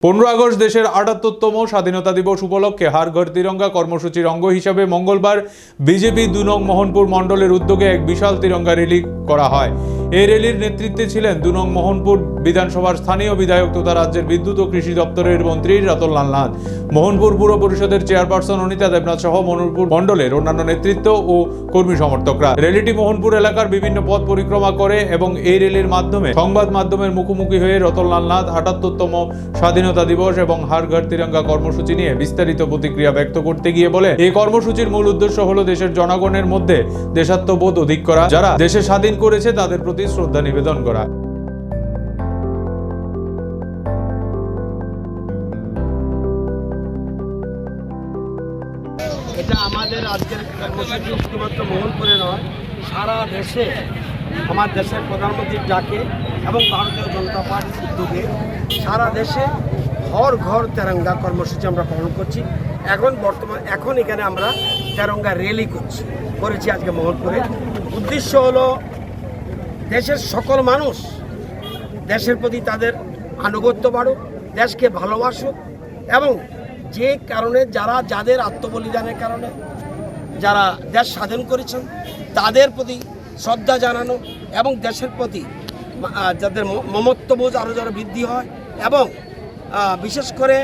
15 August দেশের 78তম স্বাধীনতা দিবস উপলক্ষে হর ঘর তিরঙ্গা কর্মসূচির অঙ্গ হিসাবে মঙ্গলবার বিজেপি 2 নং মোহনপুর মণ্ডলের উদ্যোগে এক বিশাল তিরঙ্গা র্যালি করা হয়। এই র্যালির নেতৃত্বে ছিলেন 2 নং মোহনপুর বিধানসভার স্থানীয় বিধায়ক তথা রাজ্যের বিদ্যুৎ ও কৃষি দপ্তরের মন্ত্রী রতনলাল নাথ, মোহনপুর পুর পরিষদের চেয়ারপারসন অনিতা দেবনাথ সহ মোহনপুর মণ্ডলের অন্যান্য নেতৃত্ব ও কর্মী সমর্থকরা। র্যালিটি মোহনপুর এলাকার বিভিন্ন পথ পরিক্রমা করে এবং এই র্যালির মাধ্যমে সংবাদ মাধ্যমের মুখোমুখি হয়ে রতনলাল নাথ 78তম স্বাধীনতা দিবস এবং হর ঘর তিরঙ্গা কর্মসূচি নিয়ে বিস্তারিত প্রতিক্রিয়া ব্যক্ত করতে গিয়ে বলে, এই কর্মসূচির মূল উদ্দেশ্য হলো দেশের জনগণের মধ্যে দেশাত্মবোধ অধিক করা, যারা দেশে স্বাধীন করেছে তাদের প্রতি শ্রদ্ধা নিবেদন করা। এটা আমাদের আজকের কর্মসূচি শুধুমাত্র মোহনপুরে নয়, সারা দেশে আমার দেশের প্রধানমন্ত্রীর ডাকে এবং ভারতীয় জনতা পার্টির উদ্যোগে সারা দেশে হর ঘর তেরঙ্গা কর্মসূচি আমরা পালন করছি। এখন এখানে আমরা তেরঙ্গা র্যালি করেছি আজকে মোহনপুরে। উদ্দেশ্য হলো দেশের সকল মানুষ দেশের প্রতি তাদের আনুগত্য বাড়ুক, দেশকে ভালোবাসুক এবং যে কারণে যাদের আত্মবলিদানের কারণে যারা দেশ স্বাধীন করেছেন তাদের প্রতি শ্রদ্ধা জানানো এবং দেশের প্রতি যাদের মমত্ববোধ আরও যারা বৃদ্ধি হয় এবং বিশেষ করে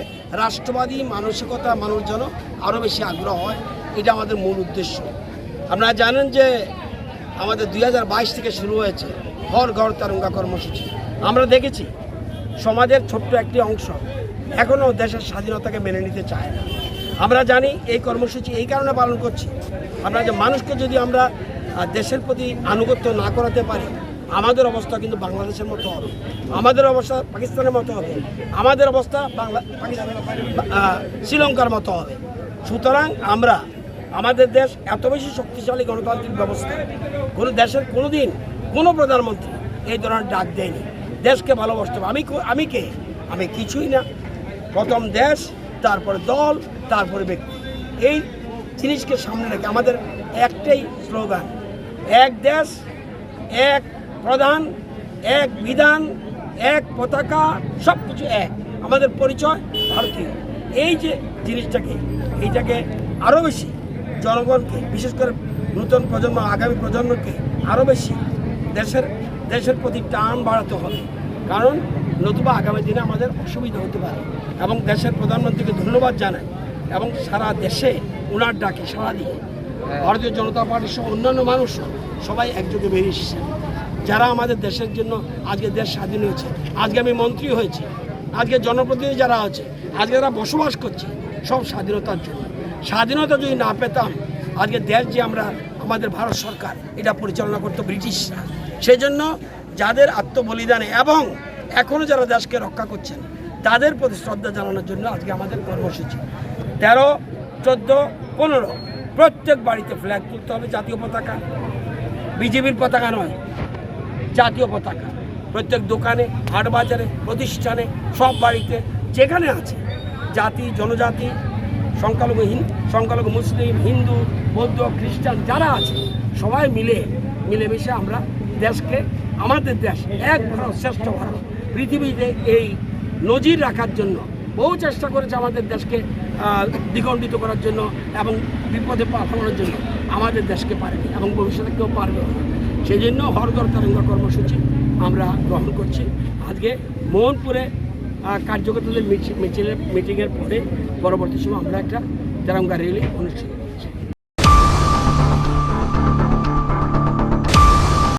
রাষ্ট্রবাদী মানসিকতা মানুষ যেন আরও বেশি আগ্রহ হয়, এটা আমাদের মূল উদ্দেশ্য। আপনারা জানেন যে আমাদের 2022 থেকে শুরু হয়েছে হর ঘর তিরঙ্গা কর্মসূচি। আমরা দেখেছি সমাজের ছোট্ট একটি অংশ এখনও দেশের স্বাধীনতাকে মেনে নিতে চায় না। আমরা জানি এই কর্মসূচি এই কারণে পালন করছি, আমরা যে মানুষকে যদি আমরা দেশের প্রতি আনুগত্য না করাতে পারি, আমাদের অবস্থা কিন্তু বাংলাদেশের মতো হবে, আমাদের অবস্থা পাকিস্তানের মতো হবে, আমাদের অবস্থা শ্রীলঙ্কার মতো হবে। সুতরাং আমাদের দেশ এত বেশি শক্তিশালী গণতান্ত্রিক ব্যবস্থা, কোনো দেশের কোনোদিন কোনো প্রধানমন্ত্রী এই ধরনের ডাক দেয়নি। দেশকে ভালোবাসতে হবে। আমি কিছুই না, প্রথম দেশ, তারপরে দল, তারপরে ব্যক্তি। এই জিনিসকে সামনে রেখে আমাদের একটাই স্লোগান, এক দেশ, এক প্রধান, এক বিধান, এক পতাকা, সব কিছু এক, আমাদের পরিচয় ভারতীয়। এই যে এইটাকে আরও বেশি জনগণকে, বিশেষ করে নতুন প্রজন্ম, আগামী প্রজন্মকে আরও বেশি দেশের প্রতি টান বাড়াতে হবে, কারণ নতুবা আগামী দিনে আমাদের অসুবিধা হতে পারে। এবং দেশের প্রধানমন্ত্রীকে ধন্যবাদ জানাই এবং সারা দেশে ওনার ডাকে সাড়া দিয়ে ভারতীয় জনতা পার্টির সহ অন্যান্য মানুষ সবাই একযোগে বেরিয়ে এসেছেন, যারা আমাদের দেশের জন্য আজকে দেশ স্বাধীন হয়েছে, আজকে আমি মন্ত্রী হয়েছি, আজকে জনপ্রতিনিধি যারা আছে, আজকে যারা বসবাস করছে, সব স্বাধীনতার জন্য। স্বাধীনতা যদি না পেতাম, আজকে দেশ যে আমাদের ভারত সরকার এটা পরিচালনা করতো ব্রিটিশরা। সেই জন্য যাদের আত্মবলিদানে এবং এখনও যারা দেশকে রক্ষা করছেন তাদের প্রতি শ্রদ্ধা জানানোর জন্য আজকে আমাদের কর্মসূচি। 13, 14, 15 প্রত্যেক বাড়িতে ফ্ল্যাগ তুলতে হবে, জাতীয় পতাকা, বিজেপির পতাকা নয়, জাতীয় পতাকা। প্রত্যেক দোকানে, হাট বাজারে, প্রতিষ্ঠানে, সব বাড়িতে যেখানে আছে জাতি, জনজাতি, সংখ্যালঘু মুসলিম, হিন্দু, বৌদ্ধ, খ্রিস্টান যারা আছে সবাই মিলেমিশে আমরা দেশকে, আমাদের দেশ এক ভারত শ্রেষ্ঠ ভারত, পৃথিবীতে এই নজির রাখার জন্য বহু চেষ্টা করেছে আমাদের দেশকে দ্বিখণ্ডিত করার জন্য এবং বিপদে পাঠানোর জন্য। আমাদের দেশকে পারেনি এবং ভবিষ্যতে কেউ পারবে না। সেই জন্য হর ঘর তিরঙ্গা কর্মসূচি আমরা গ্রহণ করছি। আজকে মোহনপুরে কার্যকর্তাদের মিটিংয়ের পরে পরবর্তী সময় আমরা একটা তিরঙ্গা র্যালি অনুষ্ঠিত